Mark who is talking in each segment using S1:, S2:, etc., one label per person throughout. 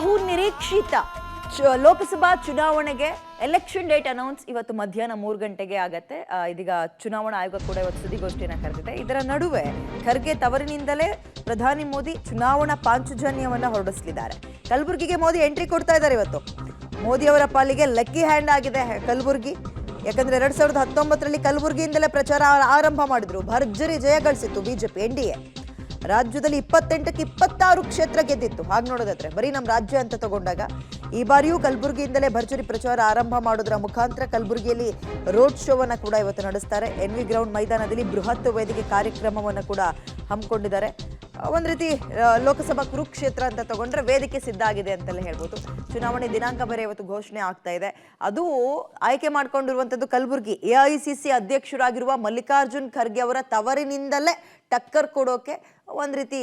S1: ಬಹುನಿರೀಕ್ಷಿತ ಲೋಕಸಭಾ ಚುನಾವಣೆಗೆ election date announce ಇವತ್ತು ಮಧ್ಯಾಹ್ನ 3 ಗಂಟೆಗೆ ಆಗತ್ತೆ. ಇದೀಗ ಚುನಾವಣಾ ಆಯೋಗ ಕೂಡ ಇವತ್ತು ಸುದ್ದಿಗೋಷ್ಠಿಯನ್ನು ಕರೆದಿದೆ. ಇದರ ನಡುವೆ ಖರ್ಗೆ ತವರಿನಿಂದಲೇ ಪ್ರಧಾನಿ ಮೋದಿ ಚುನಾವಣಾ ಪಾಂಚಜನ್ಯವನ್ನ ಹೊರಡಿಸಲಿದ್ದಾರೆ. ಕಲಬುರಗಿಗೆ ಮೋದಿ ಎಂಟ್ರಿ ಕೊಡ್ತಾ ಇದ್ದಾರೆ. ಇವತ್ತು ಮೋದಿ ಅವರ ಪಾಲಿಗೆ ಲಕ್ಕಿ ಹ್ಯಾಂಡ್ ಆಗಿದೆ ಕಲಬುರಗಿ. ಯಾಕಂದ್ರೆ 2019ರಲ್ಲಿ ಕಲಬುರಗಿಯಿಂದಲೇ ಪ್ರಚಾರ ಆರಂಭ ಮಾಡಿದ್ರು. ಭರ್ಜರಿ ಜಯ ಗಳಿಸಿತ್ತು ಬಿಜೆಪಿ ಎನ್ಡಿಎ. ರಾಜ್ಯದಲ್ಲಿ 28ಕ್ಕೆ 26 ಕ್ಷೇತ್ರ ಗೆದ್ದಿತ್ತು. ಹಾಗೆ ನೋಡೋದಾದ್ರೆ ಬರೀ ನಮ್ಮ ರಾಜ್ಯ ಅಂತ ತಗೊಂಡಾಗ ಈ ಬಾರಿಯೂ ಕಲಬುರಗಿಯಿಂದಲೇ ಭರ್ಜರಿ ಪ್ರಚಾರ ಆರಂಭ ಮಾಡೋದ್ರ ಮುಖಾಂತರ ಕಲಬುರಗಿಯಲ್ಲಿ ರೋಡ್ ಶೋವನ್ನು ಕೂಡ ಇವತ್ತು ನಡೆಸ್ತಾರೆ. ಎನ್ವಿ ಗ್ರೌಂಡ್ ಮೈದಾನದಲ್ಲಿ ಬೃಹತ್ ವೇದಿಕೆ ಕಾರ್ಯಕ್ರಮವನ್ನು ಕೂಡ ಹಮ್ಮಿಕೊಂಡಿದ್ದಾರೆ. ಒಂದು ರೀತಿ ಲೋಕಸಭಾ ಕುರುಕ್ಷೇತ್ರ ಅಂತ ತಗೊಂಡ್ರೆ ವೇದಿಕೆ ಸಿದ್ಧ ಆಗಿದೆ ಅಂತಲೇ ಹೇಳ್ಬೋದು. ಚುನಾವಣೆ ದಿನಾಂಕ ಬೇರೆ ಇವತ್ತು ಘೋಷಣೆ ಆಗ್ತಾ ಇದೆ. ಅದು ಆಯ್ಕೆ ಮಾಡ್ಕೊಂಡಿರುವಂಥದ್ದು ಕಲಬುರಗಿ. ಎಐಸಿಸಿ ಅಧ್ಯಕ್ಷರಾಗಿರುವ ಮಲ್ಲಿಕಾರ್ಜುನ್ ಖರ್ಗೆ ಅವರ ತವರಿನಿಂದಲೇ ಟಕ್ಕರ್ ಕೊಡೋಕೆ ಒಂದು ರೀತಿ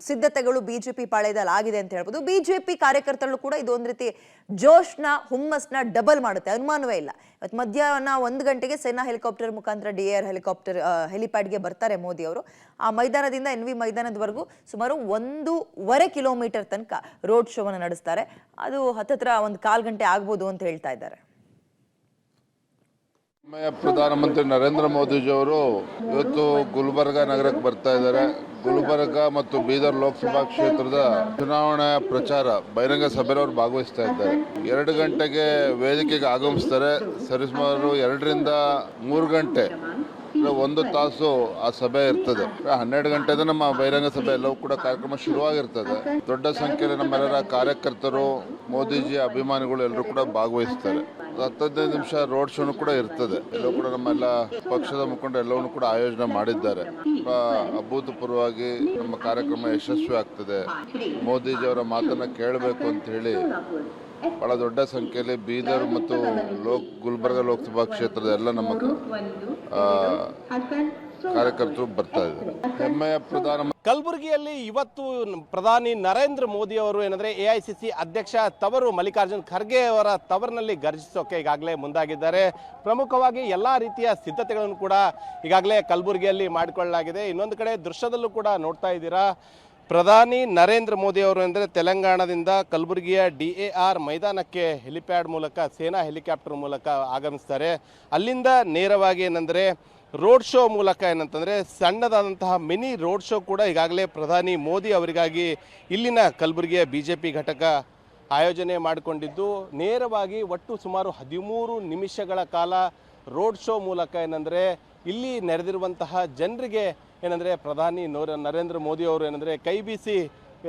S1: ಸಿದ್ಧತೆಗಳು ಬಿಜೆಪಿ ಪಾಳ್ಯದಲ್ಲಿ ಆಗಿದೆ ಅಂತ ಹೇಳ್ಬೋದು. ಬಿಜೆಪಿ ಕಾರ್ಯಕರ್ತರು ಕೂಡ ಇದೊಂದು ರೀತಿ ಜೋಶ್ನ ಹುಮ್ಮಸ್ನ ಡಬಲ್ ಮಾಡುತ್ತೆ, ಅನುಮಾನವೇ ಇಲ್ಲ. ಇವತ್ತು ಮಧ್ಯಾಹ್ನ 1 ಗಂಟೆಗೆ ಸೇನಾ ಹೆಲಿಕಾಪ್ಟರ್ ಮುಖಾಂತರ DAR ಹೆಲಿಕಾಪ್ಟರ್ ಹೆಲಿಪ್ಯಾಡ್ಗೆ ಬರ್ತಾರೆ ಮೋದಿ ಅವರು. ಆ ಮೈದಾನದಿಂದ ಎನ್ವಿ ಮೈದಾನದವರೆಗೂ ಸುಮಾರು 1.5 ಕಿಲೋಮೀಟರ್ ತನಕ ರೋಡ್ ಶೋವನ್ನು ನಡೆಸ್ತಾರೆ. ಅದು ಹತ್ತತ್ರ 1/4 ಗಂಟೆ ಆಗ್ಬೋದು ಅಂತ ಹೇಳ್ತಾ ಇದ್ದಾರೆ.
S2: ಪ್ರಧಾನಮಂತ್ರಿ ನರೇಂದ್ರ ಮೋದಿಜಿಯವರು ಇವತ್ತು ಗುಲ್ಬರ್ಗ ನಗರಕ್ಕೆ ಬರ್ತಾ ಇದ್ದಾರೆ. ಗುಲ್ಬರ್ಗ ಮತ್ತು ಬೀದರ್ ಲೋಕಸಭಾ ಕ್ಷೇತ್ರದ ಚುನಾವಣಾ ಪ್ರಚಾರ ಬಹಿರಂಗ ಸಭೆಯವರು ಭಾಗವಹಿಸ್ತಾ ಇದ್ದಾರೆ. 2 ಗಂಟೆಗೆ ವೇದಿಕೆಗೆ ಆಗಮಿಸ್ತಾರೆ. ಸರಿಸುಮಾರು 2 ರಿಂದ 3 ಗಂಟೆ 1 ತಾಸು ಆ ಸಭೆ ಇರ್ತದೆ. 12 ಗಂಟೆದ ನಮ್ಮ ಬಹಿರಂಗ ಸಭೆ ಎಲ್ಲವೂ ಕೂಡ ಕಾರ್ಯಕ್ರಮ ಶುರುವಾಗಿರ್ತದೆ. ದೊಡ್ಡ ಸಂಖ್ಯೆಯಲ್ಲಿ ನಮ್ಮೆಲ್ಲರ ಕಾರ್ಯಕರ್ತರು, ಮೋದಿಜಿ ಅಭಿಮಾನಿಗಳು ಎಲ್ಲರೂ ಕೂಡ ಭಾಗವಹಿಸ್ತಾರೆ. 15 ನಿಮಿಷ ರೋಡ್ ಶೋನು ಕೂಡ ಇರ್ತದೆ. ಎಲ್ಲವೂ ಕೂಡ ನಮ್ಮೆಲ್ಲ ಪಕ್ಷದ ಮುಖಂಡರು ಎಲ್ಲವನ್ನೂ ಕೂಡ ಆಯೋಜನೆ ಮಾಡಿದ್ದಾರೆ. ಅಭೂತಪೂರ್ವವಾಗಿ ನಮ್ಮ ಕಾರ್ಯಕ್ರಮ ಯಶಸ್ವಿ ಆಗ್ತದೆ. ಮೋದಿಜಿ ಅವರ ಮಾತನ್ನ ಕೇಳಬೇಕು ಅಂತ ಹೇಳಿ ಬಹಳ ದೊಡ್ಡ ಸಂಖ್ಯೆಯಲ್ಲಿ ಬೀದರ್ ಮತ್ತು ಗುಲ್ಬರ್ಗ ಲೋಕಸಭಾ ಕ್ಷೇತ್ರದ ಎಲ್ಲ ನಮ್ಮ ಕಾರ್ಯಕರ್ತರು ಬರ್ತಾ ಇದ್ದಾರೆ. ಹೆಮ್ಮೆಯ ಪ್ರಧಾನ
S3: ಕಲಬುರಗಿಯಲ್ಲಿ ಇವತ್ತು ಪ್ರಧಾನಿ ನರೇಂದ್ರ ಮೋದಿ ಅವರು ಏನಂದ್ರೆ ಎಐಸಿಸಿ ಅಧ್ಯಕ್ಷ ತವರು ಮಲ್ಲಿಕಾರ್ಜುನ್ ಖರ್ಗೆ ಅವರ ತವರಿನಲ್ಲಿ ಗರ್ಜಿಸೋಕೆ ಈಗಾಗಲೇ ಮುಂದಾಗಿದ್ದಾರೆ. ಪ್ರಮುಖವಾಗಿ ಎಲ್ಲಾ ರೀತಿಯ ಸಿದ್ಧತೆಗಳನ್ನು ಕೂಡ ಈಗಾಗಲೇ ಕಲಬುರಗಿಯಲ್ಲಿ ಮಾಡಿಕೊಳ್ಳಲಾಗಿದೆ. ಇನ್ನೊಂದು ಕಡೆ ದೃಶ್ಯದಲ್ಲೂ ಕೂಡ ನೋಡ್ತಾ ಇದ್ದೀರಾ, ಪ್ರಧಾನಿ ನರೇಂದ್ರ ಮೋದಿ ಅವರು ಅಂದರೆ ತೆಲಂಗಾಣದಿಂದ ಕಲಬುರಗಿಯ DAR ಮೈದಾನಕ್ಕೆ ಹೆಲಿಪ್ಯಾಡ್ ಮೂಲಕ, ಸೇನಾ ಹೆಲಿಕಾಪ್ಟರ್ ಮೂಲಕ ಆಗಮಿಸ್ತಾರೆ. ಅಲ್ಲಿಂದ ನೇರವಾಗಿ ಏನಂದರೆ ರೋಡ್ ಶೋ ಮೂಲಕ ಏನಂತಂದರೆ ಸಣ್ಣದಾದಂತಹ ಮಿನಿ ರೋಡ್ ಶೋ ಕೂಡ ಈಗಾಗಲೇ ಪ್ರಧಾನಿ ಮೋದಿ ಅವರಿಗಾಗಿ ಇಲ್ಲಿನ ಕಲಬುರಗಿಯ BJP ಘಟಕ ಆಯೋಜನೆ ಮಾಡಿಕೊಂಡಿದ್ದು, ನೇರವಾಗಿ ಒಟ್ಟು ಸುಮಾರು 13 ನಿಮಿಷಗಳ ಕಾಲ ರೋಡ್ ಶೋ ಮೂಲಕ ಏನಂದರೆ ಇಲ್ಲಿ ನೆರೆದಿರುವಂತಹ ಜನರಿಗೆ ಏನಂದರೆ ಪ್ರಧಾನಿ ನರೇಂದ್ರ ಮೋದಿ ಅವರು ಏನಂದರೆ ಕೈ ಬೀಸಿ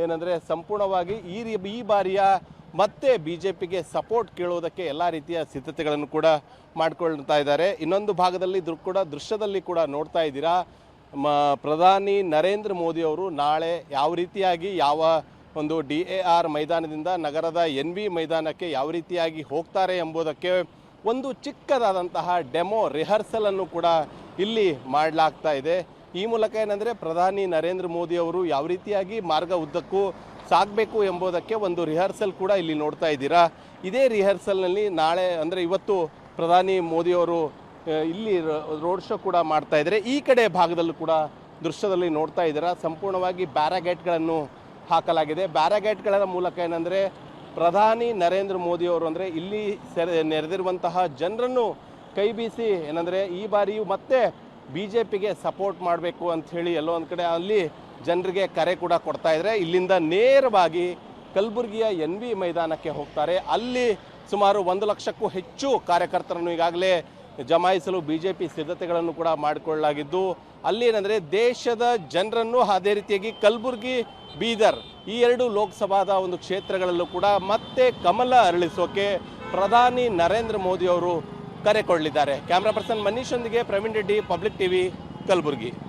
S3: ಏನಂದರೆ ಸಂಪೂರ್ಣವಾಗಿ ಈ ಬಾರಿಯ ಮತ್ತೆ BJPಗೆ ಸಪೋರ್ಟ್ ಕೇಳುವುದಕ್ಕೆ ಎಲ್ಲ ರೀತಿಯ ಸಿದ್ಧತೆಗಳನ್ನು ಕೂಡ ಮಾಡಿಕೊಳ್ತಾ ಇದ್ದಾರೆ. ಇನ್ನೊಂದು ಭಾಗದಲ್ಲಿ ಕೂಡ ದೃಶ್ಯದಲ್ಲಿ ಕೂಡ ನೋಡ್ತಾ ಇದ್ದೀರಾ, ಪ್ರಧಾನಿ ನರೇಂದ್ರ ಮೋದಿ ಅವರು ನಾಳೆ ಯಾವ ರೀತಿಯಾಗಿ ಯಾವ ಒಂದು DAR ಮೈದಾನದಿಂದ ನಗರದ NV ಮೈದಾನಕ್ಕೆ ಯಾವ ರೀತಿಯಾಗಿ ಹೋಗ್ತಾರೆ ಎಂಬುದಕ್ಕೆ ಒಂದು ಚಿಕ್ಕದಾದಂತಹ ಡೆಮೋ ರಿಹರ್ಸಲ್ ಅನ್ನು ಕೂಡ ಇಲ್ಲಿ ಮಾಡಲಾಗ್ತಾ ಇದೆ. ಈ ಮೂಲಕ ಏನಂದರೆ ಪ್ರಧಾನಿ ನರೇಂದ್ರ ಮೋದಿ ಅವರು ಯಾವ ರೀತಿಯಾಗಿ ಮಾರ್ಗ ಉದ್ದಕ್ಕೂ ಸಾಗಬೇಕು ಎಂಬುದಕ್ಕೆ ಒಂದು ರಿಹರ್ಸಲ್ ಕೂಡ ಇಲ್ಲಿ ನೋಡ್ತಾ ಇದ್ದೀರಾ. ಇದೇ ರಿಹರ್ಸಲ್ನಲ್ಲಿ ನಾಳೆ ಅಂದರೆ ಇವತ್ತು ಪ್ರಧಾನಿ ಮೋದಿಯವರು ಇಲ್ಲಿ ರೋಡ್ ಶೋ ಕೂಡ ಮಾಡ್ತಾ ಇದ್ದಾರೆ. ಈ ಕಡೆ ಭಾಗದಲ್ಲೂ ಕೂಡ ದೃಶ್ಯದಲ್ಲಿ ನೋಡ್ತಾ ಇದ್ದೀರಾ, ಸಂಪೂರ್ಣವಾಗಿ ಬ್ಯಾರಗೇಟ್ಗಳನ್ನು ಹಾಕಲಾಗಿದೆ. ಬ್ಯಾರಗೇಟ್ಗಳ ಮೂಲಕ ಏನಂದರೆ ಪ್ರಧಾನಿ ನರೇಂದ್ರ ಮೋದಿಯವರು ಅಂದರೆ ಇಲ್ಲಿ ನೆರೆದಿರುವಂತಹ ಜನರನ್ನು ಕೈ ಬೀಸಿ ಏನಂದರೆ ಈ ಬಾರಿಯೂ ಮತ್ತೆ BJPಗೆ ಸಪೋರ್ಟ್ ಮಾಡಬೇಕು ಅಂತ ಹೇಳಿ ಎಲ್ಲೋ ಒಂದು ಕಡೆ ಅಲ್ಲಿ ಜನರಿಗೆ ಕರೆ ಕೂಡ ಕೊಡ್ತಾ ಇದ್ದಾರೆ. ಇಲ್ಲಿಂದ ನೇರವಾಗಿ ಕಲಬುರಗಿಯ NV ಮೈದಾನಕ್ಕೆ ಹೋಗ್ತಾರೆ. ಅಲ್ಲಿ ಸುಮಾರು 1 ಲಕ್ಷಕ್ಕೂ ಹೆಚ್ಚು ಕಾರ್ಯಕರ್ತರನ್ನು ಈಗಾಗಲೇ ಜಮಾಯಿಸಲು BJP ಸಿದ್ಧತೆಗಳನ್ನು ಕೂಡ ಮಾಡಿಕೊಳ್ಳಲಾಗಿದ್ದು, ಅಲ್ಲಿ ಏನಂದರೆ ದೇಶದ ಜನರನ್ನು ಅದೇ ರೀತಿಯಾಗಿ ಕಲಬುರಗಿ, ಬೀದರ್ ಈ 2 ಲೋಕಸಭಾದ ಒಂದು ಕ್ಷೇತ್ರಗಳಲ್ಲೂ ಕೂಡ ಮತ್ತೆ ಕಮಲ ಅರಳಿಸೋಕೆ ಪ್ರಧಾನಿ ನರೇಂದ್ರ ಮೋದಿ ಅವರು ಕರೆ ಕೊಡಲಿದ್ದಾರೆ. ಕ್ಯಾಮ್ರಾ ಪರ್ಸನ್ ಮನೀಶ್ ಒಂದಿಗೆ ಪ್ರವೀಣ್ ರೆಡ್ಡಿ, ಪಬ್ಲಿಕ್ TV, ಕಲಬುರಗಿ.